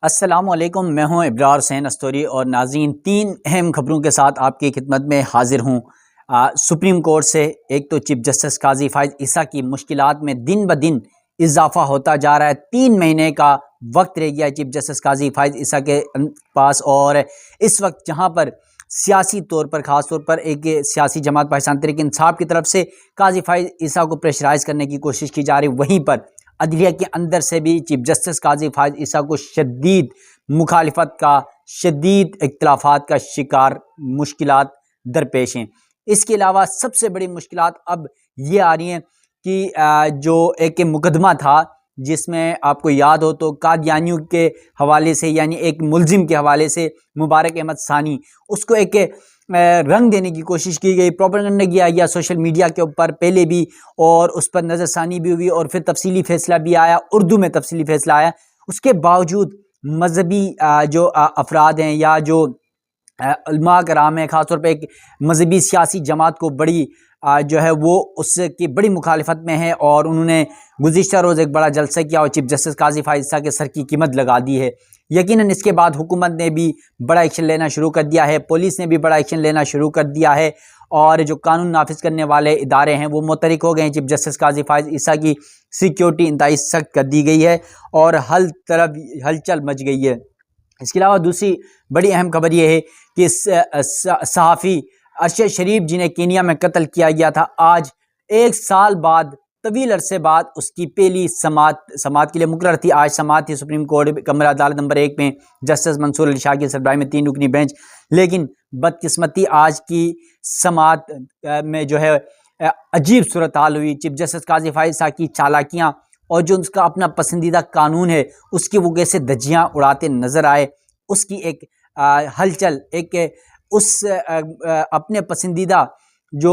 अस्सलामुअलैकुम, मैं हूं इब्रार हुसैन अस्तोरी और नाज़रीन तीन अहम खबरों के साथ आपकी खिदमत में हाजिर हूं। सुप्रीम कोर्ट से एक तो चीफ जस्टिस काजी फाइज़ ईसा की मुश्किलात में दिन ब दिन इजाफा होता जा रहा है। 3 महीने का वक्त रह गया है चीफ जस्टिस काजी फाइज़ ईसा के पास, और इस वक्त जहां पर सियासी तौर पर ख़ास तौर पर एक सियासी जमात पाकिस्तान तहरीक इंसाफ की तरफ से काजी फाइज़ ईसा को प्रेशराइज़ करने की कोशिश की जा रही, वहीं पर अदलिया के अंदर से भी चीफ जस्टिस काजी फाइज़ ईसा को शदीद मुखालिफत का, शदीद इख्तिलाफात का शिकार मुश्किलात दरपेश हैं। इसके अलावा सबसे बड़ी मुश्किलात अब ये आ रही हैं कि जो एक मुकदमा था जिसमें आपको याद हो तो कादियानियों के हवाले से, यानी एक मुल्जिम के हवाले से मुबारक अहमद सानी, उसको एक रंग देने की कोशिश की गई, प्रोपेगेंडा किया गया सोशल मीडिया के ऊपर पहले भी, और उस पर नज़रसानी भी हुई और फिर तफसीली फ़ैसला भी आया, उर्दू में तफसीली फ़ैसला आया। उसके बावजूद मजहबी जो अफराद हैं या जो उलमा कराम है, ख़ासतौर पर एक मजहबी सियासी जमात को बड़ी जो है वो उसकी बड़ी मुखालिफत में है, और उन्होंने गुज़िश्ता रोज़ एक बड़ा जलसा किया और चीफ जस्टिस काजी फाइज़ ईसा के सर की कीमत लगा दी है। यकीनन इसके बाद हुकूमत ने भी बड़ा एक्शन लेना शुरू कर दिया है, पुलिस ने भी बड़ा एक्शन लेना शुरू कर दिया है, और जो कानून नाफिज करने वाले इदारे हैं वो मुतहरिक हो गए हैं। चीफ जस्टिस काजी फाइज़ ईसा की सिक्योरिटी इंतहाई सख्त कर दी गई है और हर तरफ हलचल मच गई है। इसके अलावा दूसरी बड़ी अहम खबर यह है कि सहाफ़ी अरशद शरीफ जिन्हें केनिया में कत्ल किया गया था, आज 1 साल बाद, तवील अरसे बाद उसकी पहली समात के लिए मुकर्रर थी। आज समात थी सुप्रीम कोर्ट कमरा अदालत नंबर 1 में जस्टिस मंसूर अली शाह की सरबराही में 3 रुकनी बेंच। लेकिन बदकिस्मती आज की समात में जो है अजीब सूरत हाल हुई। चीफ जस्टिस काजी फाइज़ ईसा की चालाकियाँ और जो उसका अपना पसंदीदा कानून है उसकी वो कैसे धज्जियाँ उड़ाते नज़र आए, उसकी एक हलचल, एक उस अपने पसंदीदा जो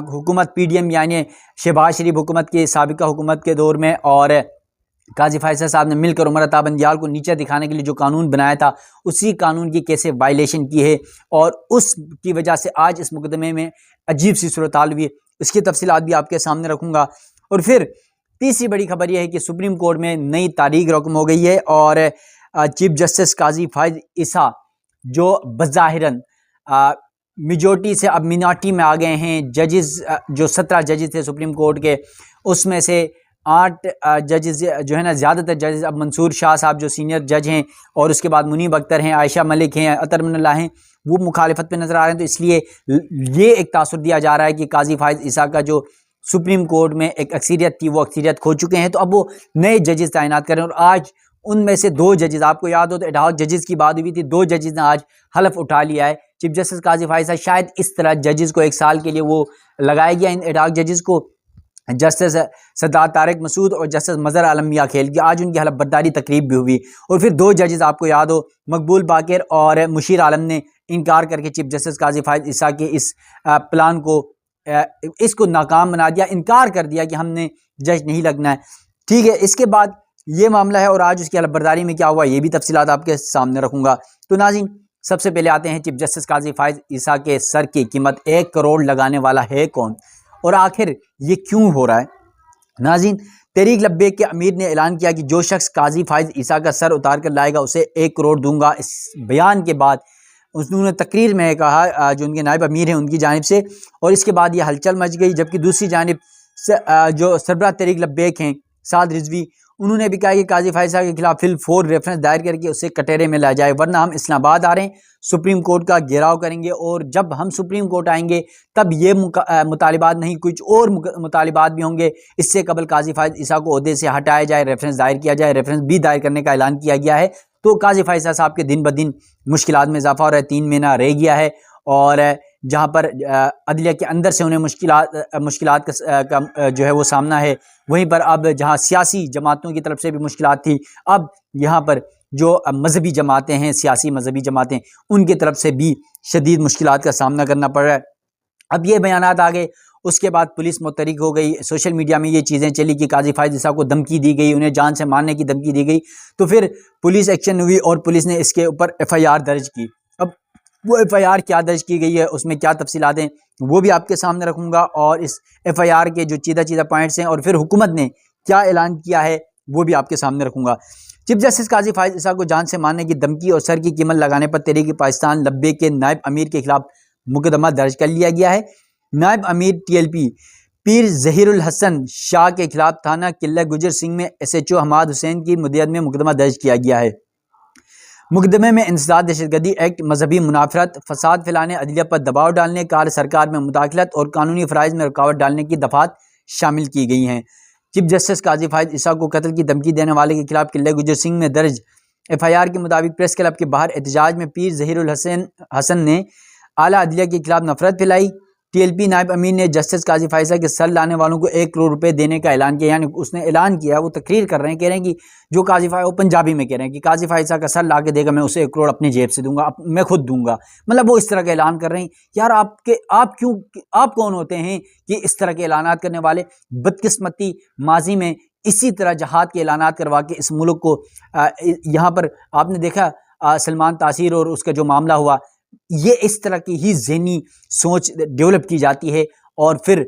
हुकूमत पीडीएम यानी शहबाज शरीफ हुकूमत के साबिका हुकूमत के दौर में और काजी फाइज़ ईसा साहब ने मिलकर उमर अता बंदियाल को नीचे दिखाने के लिए जो कानून बनाया था, उसी कानून की कैसे वायलेशन की है, और उसकी वजह से आज इस मुकदमे में अजीब सी सूरत हाल हुई है। इसकी तफसीलात भी आपके सामने रखूँगा। और फिर तीसरी बड़ी खबर यह है कि सुप्रीम कोर्ट में नई तारीख रकम हो गई है, और चीफ जस्टिस काजी फाइज़ ईसा जो बज़ाहिरन मेजॉरिटी से अब मिनॉरिटी में आ गए हैं। जजेस जो 17 जजेस थे सुप्रीम कोर्ट के, उसमें से 8 जजेस जो है ना, ज़्यादातर जजेस अब मंसूर शाह साहब जो सीनियर जज हैं, और उसके बाद मुनीब अख्तर हैं, आयशा मलिक हैं, अतर मिनल्ला हैं, वो मुखालिफत पे नज़र आ रहे हैं। तो इसलिए ये एक तासुर दिया जा रहा है कि काजी फाइज़ ईसा का जो सुप्रीम कोर्ट में एक अक्सरियत थी वो अक्सरियत खो चुके हैं, तो अब वो नए जजेस तैनात करें। और आज उनमें से 2 जजेस, आपको याद हो तो एडहॉक जजेस की बात हुई थी, 2 जजेस ने आज हलफ उठा लिया है। चीफ जस्टिस काजी फाइज़ ईसा शायद इस तरह जजेस को 1 साल के लिए वो लगाया गया, इन एडहॉक जजेस को, जस्टिस सदात तारिक मसूद और जस्टिस मज़हर आलम मियां खेल की। आज उनकी हलफ बर्दारी तकरीब भी हुई, और फिर 2 जजेस आपको याद हो मकबूल बाकिर और मुशीर आलम ने इनकार करके चीफ जस्टिस काजी फाइज़ ईसा के इस प्लान को, इसको नाकाम बना दिया, इनकार कर दिया कि हमने जज नहीं लगना है। ठीक है, इसके बाद ये मामला है, और आज उसकी हलफ बर्दारी में क्या हुआ ये भी तफसीलात आपके सामने रखूँगा। तो नाज़रीन, सबसे पहले आते हैं चीफ जस्टिस काजी फाइज़ ईसा के सर की कीमत 1 करोड़ लगाने वाला है कौन, और आखिर ये क्यों हो रहा है। नाज़रीन, तहरीक लब्बैक के अमीर ने ऐलान किया कि जो शख्स काजी फाइज़ ईसा का सर उतार कर लाएगा उसे 1 करोड़ दूंगा। इस बयान के बाद उन्होंने तकरीर में कहा, जो उनके नायब अमीर हैं उनकी जानिब से, और इसके बाद ये हलचल मच गई। जबकि दूसरी जानिब जो सरबराह तहरीक लब्बैक हैं साद रिजवी, उन्होंने भी कहा कि काजी फाइज़ ईसा के खिलाफ फिल 4 रेफरेंस दायर करके उसे कटहरे में ला जाए, वरना हम इस्लामाबाद आ रहे हैं, सुप्रीम कोर्ट का घेराव करेंगे, और जब हम सुप्रीम कोर्ट आएंगे तब ये मुतालिबात नहीं, कुछ और मुतालिबात भी होंगे। इससे कबल काजी फाइज़ ईसा को ओहदे से हटाया जाए, रेफरेंस दायर किया जाए, रेफरेंस भी दायर करने का ऐलान किया गया है। तो काजी फाइज़ ईसा साहब के दिन ब दिन मुश्किलात में इजाफा हो रहा है। 3 महीना रह गया है, और जहाँ पर अदलिया के अंदर से उन्हें मुश्किलात का जो है वो सामना है, वहीं पर अब जहाँ सियासी जमातों की तरफ से भी मुश्किलात थी, अब यहाँ पर जो मजहबी जमातें हैं, सियासी मजहबी जमातें, उनकी तरफ से भी शदीद मुश्किलात का सामना करना पड़ रहा है। अब ये बयानात आ गए, उसके बाद पुलिस मुतहरिक हो गई, सोशल मीडिया में ये चीज़ें चली कि काजी फाइज़ ईसा को धमकी दी गई, उन्हें जान से मारने की धमकी दी गई। तो फिर पुलिस एक्शन हुई और पुलिस ने इसके ऊपर FIR दर्ज की। अब वो FIR क्या दर्ज की गई है, उसमें क्या तफसीलात हैं, वो भी आपके सामने रखूँगा, और इस FIR के जो चीदा पॉइंट्स हैं और फिर हुकूमत ने क्या ऐलान किया है वो भी आपके सामने रखूँगा। चीफ जस्टिस काजी फाइज ईसा को जान से मारने की धमकी और सर की कीमत लगाने पर तहरीक पाकिस्तान लब्बे के नायब अमीर के खिलाफ मुकदमा दर्ज कर लिया गया है। नायब अमीर TLP पीर ज़हीरुल हसन शाह के खिलाफ थाना किला गुजर सिंह में SHO हमाद हुसैन की मुद्दत में मुकदमा दर्ज किया गया है। मुकदमे में इंसदाद दहशतगर्दी एक्ट, मजहबी मुनाफरत, फसाद फैलाने, अदलिया पर दबाव डालने, कार सरकार में मुदाखलत और कानूनी फ़राइज़ में रुकावट डालने की दफ़ात शामिल की गई हैं। चीफ जस्टिस काजी फाइज ईसा को कत्ल की धमकी देने वाले के खिलाफ किला गुजर सिंह में दर्ज FIR के मुताबिक प्रेस क्लब के बाहर एहतजाज में पीर ज़हीरुल हसन ने आला अदलिया के खिलाफ नफरत फैलाई। TLP नायब अमीर ने जस्टिस काजी फाइजा के सर लाने वालों को 1 करोड़ रुपए देने का ऐलान किया। यानी उसने ऐलान किया, वो तकरीर कर रहे हैं, कह रहे हैं कि जो काजी फाइजा, वो पंजाबी में कह रहे हैं कि काजी फाइजा का सर ला के देगा, मैं उसे 1 करोड़ अपनी जेब से दूंगा, मैं खुद दूंगा। मतलब वो इस तरह का ऐलान कर रहे हैं। यार आप कौन होते हैं कि इस तरह के ऐलानात करने वाले? बदकिस्मती माजी में इसी तरह जहाद के ऐलानात करवा के इस मुल्क को यहाँ पर आपने देखा सलमान तासीर और उसका जो मामला हुआ, ये इस तरह की ही ज़हनी सोच डेवलप की जाती है और फिर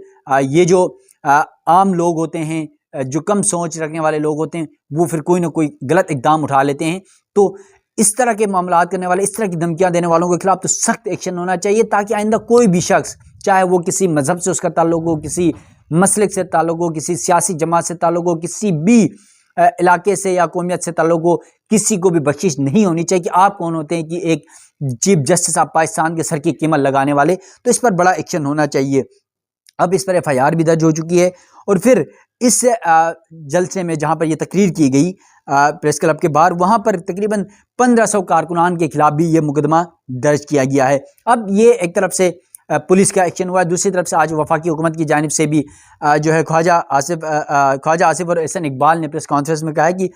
ये जो आम लोग होते हैं, जो कम सोच रखने वाले लोग होते हैं, वो फिर कोई ना कोई गलत इक़दाम उठा लेते हैं। तो इस तरह के मामला करने वाले, इस तरह की धमकियां देने वालों के खिलाफ तो सख्त एक्शन होना चाहिए, ताकि आइंदा कोई भी शख्स, चाहे वो किसी मजहब से उसका ताल्लुक हो, किसी मसलक से ताल्लुक हो, किसी सियासी जमात से ताल्लुक हो, किसी भी इलाके से या कौमियत से ताल्लुक हो, किसी को भी बख्शिश नहीं होनी चाहिए। कि आप कौन होते हैं कि एक चीफ जस्टिस आप पाकिस्तान के सर की कीमत लगाने वाले? तो इस पर बड़ा एक्शन होना चाहिए। अब इस पर FIR भी दर्ज हो चुकी है और फिर इस जलसे में जहां पर यह तकरीर की गई प्रेस क्लब के बाहर, वहां पर तकरीबन 1500 कारकुनान के खिलाफ भी ये मुकदमा दर्ज किया गया है। अब ये एक तरफ से पुलिस का एक्शन हुआ है, दूसरी तरफ से आज वफाकी हुकूमत की जानिब से भी जो है ख्वाजा आसिफ और एहसन इकबाल ने प्रेस कॉन्फ्रेंस में कहा है कि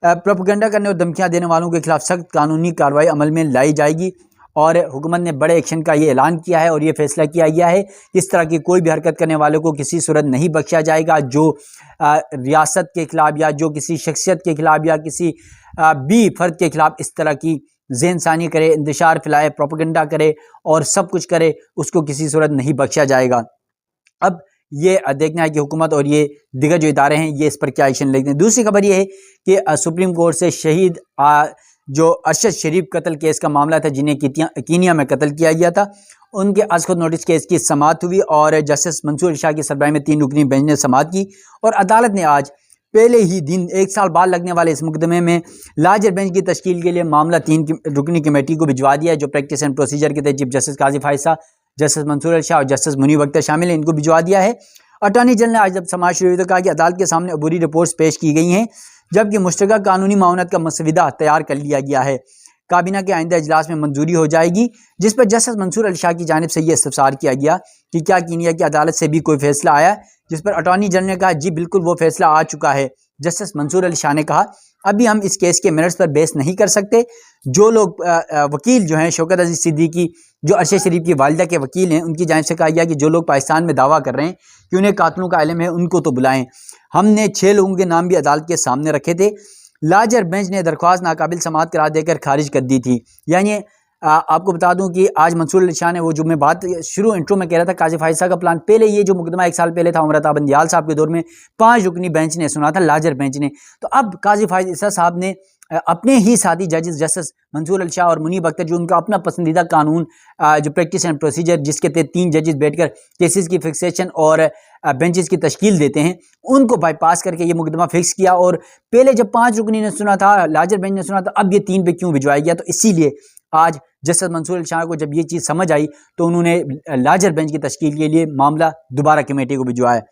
प्रोपेगेंडा करने और धमकियां देने वालों के खिलाफ सख्त कानूनी कार्रवाई अमल में लाई जाएगी। और हुकूमत ने बड़े एक्शन का ये ऐलान किया है और ये फैसला किया गया है कि इस तरह की कोई भी हरकत करने वालों को किसी सूरत नहीं बख्शा जाएगा। जो रियासत के खिलाफ या जो किसी शख्सियत के खिलाफ या किसी भी फर्द के खिलाफ इस तरह की ज़हनसानी करे, इंतशार फैलाए, प्रोपेगेंडा करे और सब कुछ करे, उसको किसी सूरत नहीं बख्शा जाएगा। अब ये देखना है कि हुकूमत और ये दिगर जो इदारे हैं ये इस पर क्या एक्शन लेते हैं। दूसरी खबर ये है कि सुप्रीम कोर्ट से शहीद जो अरशद शरीफ कत्ल केस का मामला था, जिन्हें कीनिया में कत्ल किया गया था, उनके आज खुद नोटिस केस की समाअत हुई और जस्टिस मंसूर अली शाह की सरबराही में 3 रुकनी बेंच ने समाअत की और अदालत ने आज पहले ही दिन 1 साल बाद लगने वाले इस मुकदमे में लार्जर बेंच की तश्कील के लिए मामला 3 रुकनी कमेटी को भिजवा दिया है, जो प्रैक्टिस एंड प्रोसीजर के तहत चीफ जस्टिस काजी फाइसा, जस्टिस मंसूर अली शाह और जस्टिस मुनीब अख्तर शामिल हैं, इनको भिजवा दिया है। अटॉर्नी जनरल ने आज जब समाअत शुरू हुई तो कहा कि अदालत के सामने अबूरी रिपोर्ट्स पेश की गई हैं, जबकि मुश्तरका कानूनी मामलत का मसविदा तैयार कर लिया गया है। काबीना के आइंदा इजलास में मंजूरी हो जाएगी, जिस पर जस्टिस मंसूर अली शाह की जानिब से यह इस्तफसार किया गया कि क्या कीनिया की अदालत से भी कोई फैसला आया, जिस पर अटॉर्नी जनरल ने कहा जी बिल्कुल वो फैसला आ चुका है। जस्टिस मंसूर अली शाह ने कहा अभी हम इस केस के मेरिट्स पर बहस नहीं कर सकते। जो लोग वकील जो हैं शौकत अजीज सिद्दीकी, जो अरशद शरीफ की वालिदा के वकील हैं, उनकी जानिब से कहा गया कि जो लोग पाकिस्तान में दावा कर रहे हैं कि उन्हें कातलों का इल्म है, उनको तो बुलाएं। हमने 6 लोगों के नाम भी अदालत के सामने रखे थे। लार्जर बेंच ने दरख्वास्त नाकाबिल समाअत करार देकर खारिज कर दी थी। यानी आपको बता दूं कि आज मंसूर अली शाह ने, वो जो मैं बात शुरू इंट्रो में कह रहा था, काजी फाइसा का प्लान, पहले ये जो मुकदमा 1 साल पहले था उमर अता बंदियाल साहब के दौर में 5 रुकनी बेंच ने सुना था, लार्जर बेंच ने। तो अब काजी फाइसा साहब ने अपने ही साथी जजेस जस्टिस मंसूर अली शाह और मुनीब अख्तर, जो उनका अपना पसंदीदा कानून जो प्रैक्टिस एंड प्रोसीजर, जिसके तहत 3 जजेस बैठकर केसेस की फिक्सेशन और बेंचेस की तश्कील देते हैं, उनको बाईपास करके ये मुकदमा फिक्स किया। और पहले जब 5 रुकनी ने सुना था, लार्जर बेंच ने सुना था, अब ये 3 पे क्यों भिजवाया गया? तो इसीलिए आज जस्टिस मंसूर अली शाह को जब ये चीज़ समझ आई तो उन्होंने लार्जर बेंच की तश्कील के लिए मामला दोबारा कमेटी को भिजवाया।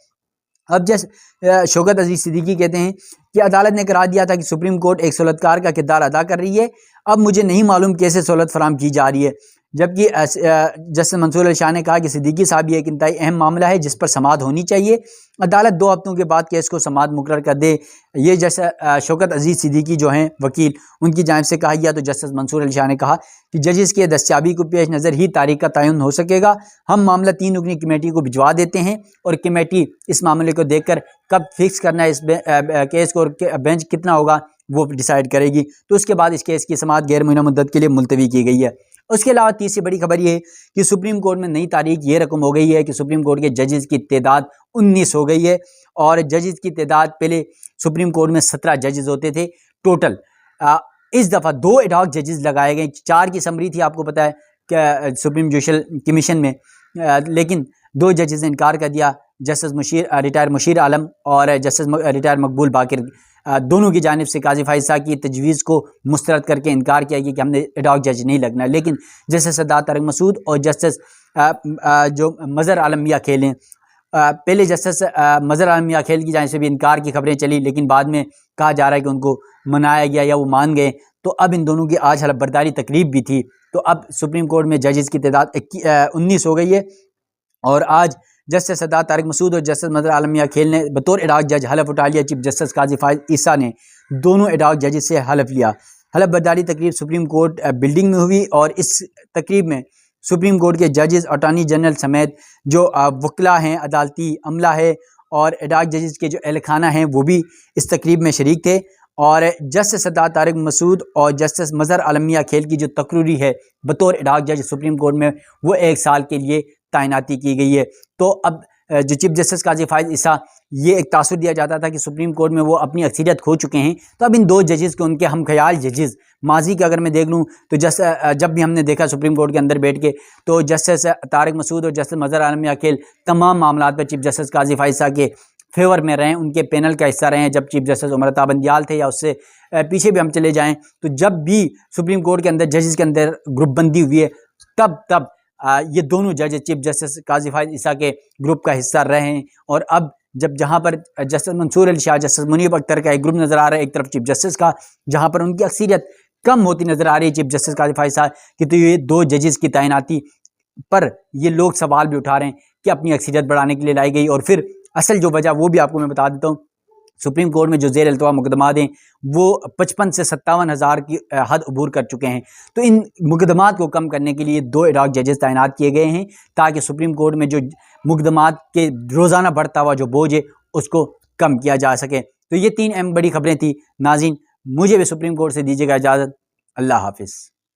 अब जैसे शौकत अजीज सिद्दीकी कहते हैं कि अदालत ने करार दिया था कि सुप्रीम कोर्ट एक सहूलतकार का किरदार अदा कर रही है, अब मुझे नहीं मालूम कैसे सहूलत फराम की जा रही है। जबकि जस्टिस मंसूर अली शाह ने कहा कि सिद्दीकी साहब ये एक इंतहाई अहम मामला है जिस पर समाअत होनी चाहिए, अदालत 2 हफ्तों के बाद केस को समाअत मुकर्रर कर दे। ये जैसा शौकत अजीज सिद्दीकी जो हैं वकील, उनकी जानिब से कहा गया। तो जस्टिस मंसूर अली शाह ने कहा कि जजेस की दस्तियाबी को पेश नज़र ही तारीख का तयन हो सकेगा। हम मामला 3 रुकनी कमेटी को भिजवा देते हैं और कमेटी इस मामले को देखकर कब फिक्स करना है इस केस को और बेंच कितना होगा वो डिसाइड करेगी। तो उसके बाद इस केस की समाअत गैर मुय्यन मुद्दत के लिए मुलतवी की गई है। उसके अलावा तीसरी बड़ी खबर ये है कि सुप्रीम कोर्ट में नई तारीख ये रकम हो गई है कि सुप्रीम कोर्ट के जजेस की तादाद 19 हो गई है। और जजेस की तादाद, पहले सुप्रीम कोर्ट में 17 जजेस होते थे टोटल, इस दफ़ा 2 एडहॉक जजेस लगाए गए। 4 की समरी थी, आपको पता है कि सुप्रीम जुडिशल कमीशन में, लेकिन 2 जजेस ने इनकार कर दिया। जस्टिस रिटायर मुशीर आलम और जस्टिस रिटायर मकबूल बाकिर, दोनों की जानिब से काजी फाइज साहब की तजवीज़ को मुस्तरद करके इनकार किया कि हमने एडहॉक जज नहीं लगना। लेकिन जस्टिस सद्दात तारिक मसूद और जस्टिस जो मज़हर आलम मियां खेल हैं, पहले जस्टिस मज़हर आलम मियां खेल की जानिब से भी इनकार की खबरें चली, लेकिन बाद में कहा जा रहा है कि उनको मनाया गया या वो मान गए। तो अब इन दोनों की आज हलफ बर्दारी तकरीब भी थी। तो अब सुप्रीम कोर्ट में जजेस की तादाद 19 हो गई है और आज जस्टिस सद्दात तारिक मसूद और जस्टिस मज़हर आलम मियां खेल ने बतौर एडहॉक जज हलफ उठा लिया। चीफ जस्टिस काजी फाइज ईसा ने दोनों एडहॉक जजेस से हलफ लिया। हलफ बर्दारी तकरीब सुप्रीम कोर्ट बिल्डिंग में हुई और इस तकरीब में सुप्रीम कोर्ट के जजेस, अटॉर्नी जनरल समेत जो वकला हैं, अदालती अमला है और एडहॉक जजेस के जो एहलखाना हैं वो भी इस तकरीब में शरीक थे। और जस्टिस सद्दात तारिक मसूद और जस्टिस मज़हर आलम मियां खेल की जो तकरीरी है बतौर एडहॉक जज सुप्रीम कोर्ट में, वो 1 साल के लिए तैनाती की गई है। तो अब जो चीफ जस्टिस काजी फाइज ईसा, ये एक तासुर दिया जाता था कि सुप्रीम कोर्ट में वो अपनी अक्सरियत खो चुके हैं। तो अब इन 2 जजेस के, उनके हम ख्याल जजेस, माजी के अगर मैं देख लूँ तो जब भी हमने देखा सुप्रीम कोर्ट के अंदर बैठ के, तो जस्टिस तारिक मसूद और जस्टिस मज़हर आलम मियां खेल तमाम मामलात पर चीफ जस्टिस काजी फाइज साहब के फेवर में रहें, उनके पैनल का हिस्सा रहे हैं। जब चीफ जस्टिस उमर अता बंदियाल थे या उससे पीछे भी हम चले जाएं, तो जब भी सुप्रीम कोर्ट के अंदर जजेस के अंदर ग्रुप बंदी हुई है, तब ये दोनों जज चीफ जस्टिस काजी फाइज ईसा के ग्रुप का हिस्सा रहे हैं। और अब जहाँ पर जस्टिस मंसूर अली शाह, जस्टिस मुनीब अख्तर का एक ग्रुप नज़र आ रहा है, एक तरफ चीफ जस्टिस का, जहाँ पर उनकी अक्सरियत कम होती नज़र आ रही है चीफ जस्टिस काजी फाइज साहब की, तो ये 2 जजेस की तैनाती पर ये लोग सवाल भी उठा रहे हैं कि अपनी अक्सरियत बढ़ाने के लिए लाई गई। और फिर असल जो वजह वो भी आपको मैं बता देता हूँ। सुप्रीम कोर्ट में जो ज़ेर अल्तवा मुकदमात हैं वो 55 से 57 हज़ार की हद अबूर कर चुके हैं। तो इन मुकदमात को कम करने के लिए 2 एडहॉक जजेस तैनात किए गए हैं, ताकि सुप्रीम कोर्ट में जो मुकदमात के रोज़ाना बढ़ता हुआ जो बोझ है उसको कम किया जा सके। तो ये 3 अहम बड़ी खबरें थी। नाज़रीन, मुझे भी सुप्रीम कोर्ट से दीजिएगा इजाज़त। अल्लाह हाफिज़।